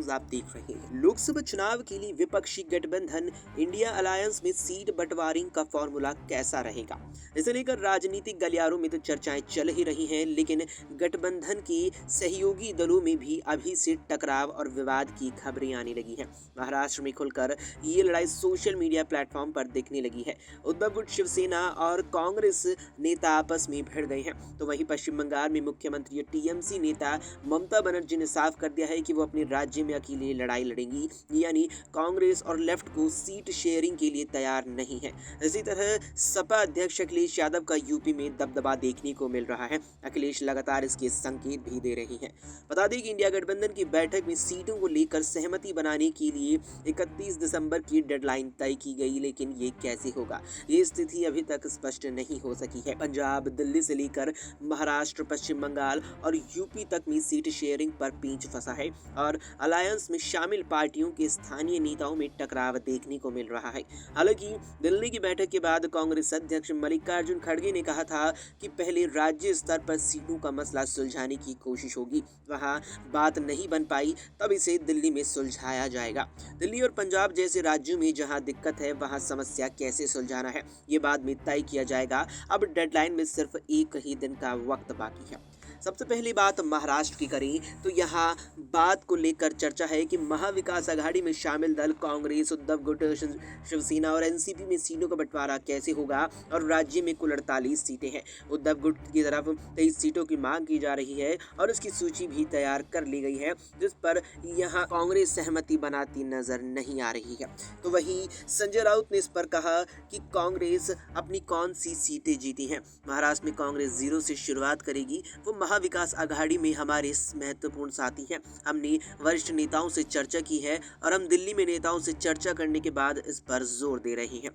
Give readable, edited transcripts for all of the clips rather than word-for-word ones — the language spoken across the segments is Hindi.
न्यूज आप देख रहे हैं। लोकसभा चुनाव के लिए विपक्षी गठबंधन इंडिया अलायंस में सीट बंटवारे का फॉर्मूला कैसा रहेगा, इसे लेकर राजनीतिक गलियारों में तो चर्चाएं चल ही रही हैं, लेकिन गठबंधन के सहयोगी दलों में भी अभी से टकराव और विवाद की खबरें आने लगी हैं। महाराष्ट्र में खुलकर ये लड़ाई सोशल मीडिया प्लेटफॉर्म पर दिखने लगी है। उद्धव गुट शिवसेना और कांग्रेस नेता आपस में भिड़ गए हैं, तो वहीं पश्चिम बंगाल में मुख्यमंत्री टीएमसी नेता ममता बनर्जी ने साफ कर दिया है कि वो अपने राज्य में अकेले लड़ाई लड़ेंगी, यानी कांग्रेस और लेफ्ट को सीट शेयरिंग के लिए तैयार नहीं है। इसी तरह सपा अध्यक्ष अखिलेश यादव का यूपी में दबदबा देखने को मिल रहा है। अखिलेश लगातार इसके संकेत भी दे रहे हैं। बता दें कि इंडिया गठबंधन की बैठक में सीटों को लेकर सहमति बनाने के लिए 31 दिसंबर की डेडलाइन तय की गई, लेकिन ये कैसे होगा, ये स्थिति अभी तक स्पष्ट नहीं हो सकी है। पंजाब, दिल्ली से लेकर महाराष्ट्र, पश्चिम बंगाल और यूपी तक में सीट शेयरिंग पर पेंच फंसा है और अलायंस में शामिल पार्टियों के स्थानीय नेताओं में टकराव देखने को मिल रहा है। हालांकि दिल्ली की बैठक के बाद कांग्रेस अध्यक्ष मल्लिकार्जुन खड़गे ने कहा था कि पहले राज्य स्तर पर सीटों का मसला सुलझाने की कोशिश होगी, वहां बात नहीं बन पाई तब इसे दिल्ली में सुलझाया जाएगा। दिल्ली और पंजाब जैसे राज्यों में जहां दिक्कत है वहां समस्या कैसे सुलझाना है ये बाद में तय किया जाएगा। अब डेडलाइन में सिर्फ एक ही दिन का वक्त बाकी है। सबसे पहली बात महाराष्ट्र की करें तो यहाँ बात को लेकर चर्चा है कि महाविकास आघाड़ी में शामिल दल कांग्रेस, उद्धव गुट, शिवसेना और एनसीपी में सीटों का बंटवारा कैसे होगा और राज्य में कुल 48 सीटें हैं। उद्धव गुट की तरफ 23 सीटों की मांग की जा रही है और उसकी सूची भी तैयार कर ली गई है, जिस पर यहाँ कांग्रेस सहमति बनाती नजर नहीं आ रही है। तो वहीं संजय राउत ने इस पर कहा कि कांग्रेस अपनी कौन सी सीटें जीती हैं। महाराष्ट्र में कांग्रेस 0 से शुरुआत करेगी। वो महाविकास आघाड़ी में हमारे महत्वपूर्ण साथी हैं। हमने वरिष्ठ नेताओं से चर्चा की है और हम दिल्ली में नेताओं से चर्चा करने के बाद इस पर जोर दे रहे हैं।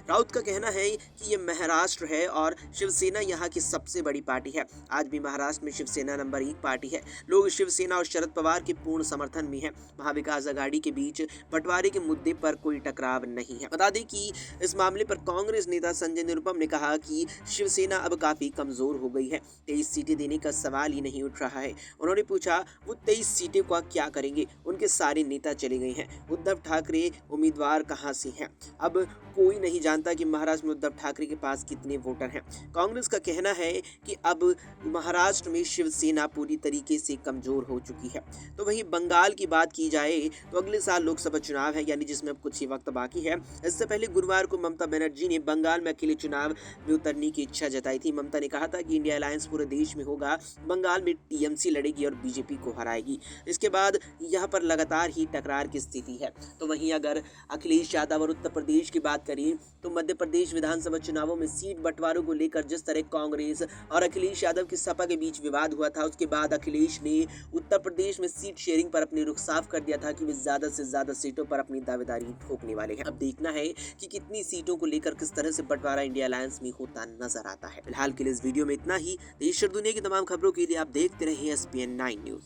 राउत का कहना है कि ये महाराष्ट्र है और शिवसेना यहाँ की सबसे बड़ी पार्टी है। आज भी महाराष्ट्र में शिवसेना नंबर 1 पार्टी है। लोग शिवसेना और शरद पवार के पूर्ण समर्थन में हैं। महाविकास आघाड़ी के बीच बंटवारे के मुद्दे पर कोई टकराव नहीं है। बता दें कि इस मामले पर कांग्रेस नेता संजय निरुपम ने कहा कि शिवसेना अब काफी कमजोर हो गई है, 23 सीटें देने का सवाल ही नहीं उठ रहा है। उन्होंने पूछा वो 23 सीटें का क्या करेंगे, उनके सारे नेता चले गए हैं। उद्धव ठाकरे उम्मीदवार कहां से हैं? अब कोई नहीं जानता कि महाराष्ट्र में उद्धव ठाकरे के पास कितने वोटर हैं। कांग्रेस का कहना है कि अब महाराष्ट्र में शिवसेना पूरी तरीके से कमजोर हो चुकी है। तो वहीं बंगाल की बात की जाए तो अगले साल लोकसभा चुनाव है, यानी जिसमें अब कुछ ही वक्त बाकी है। इससे पहले गुरुवार को ममता बनर्जी ने बंगाल में अकेले चुनाव में उतरने की इच्छा जताई थी। ममता ने कहा था कि इंडिया अलायंस पूरे देश में होगा, बंगाल में टीएमसी लड़ेगी और बीजेपी को हराएगी। इसके बाद यहाँ पर लगातार ही टकरार की स्थिति है। तो वहीं अगर अखिलेश यादव और उत्तर प्रदेश की बात करें तो मध्य प्रदेश विधानसभा चुनावों में सीट बंटवारों को लेकर जिस तरह कांग्रेस और अखिलेश यादव की सपा के बीच विवाद हुआ था, उसके बाद अखिलेश ने उत्तर प्रदेश में सीट शेयरिंग पर अपनी रुख साफ कर दिया था कि वे ज्यादा से ज्यादा सीटों पर अपनी दावेदारी ठोकने वाले हैं। अब देखना है कि कितनी सीटों को लेकर किस तरह से बंटवारा इंडिया अलायंस में होता नजर आता है। फिलहाल के लिए इस वीडियो में इतना ही। देश और दुनिया की तमाम खबरों के लिए आप देखते रहिए SPN9 न्यूज।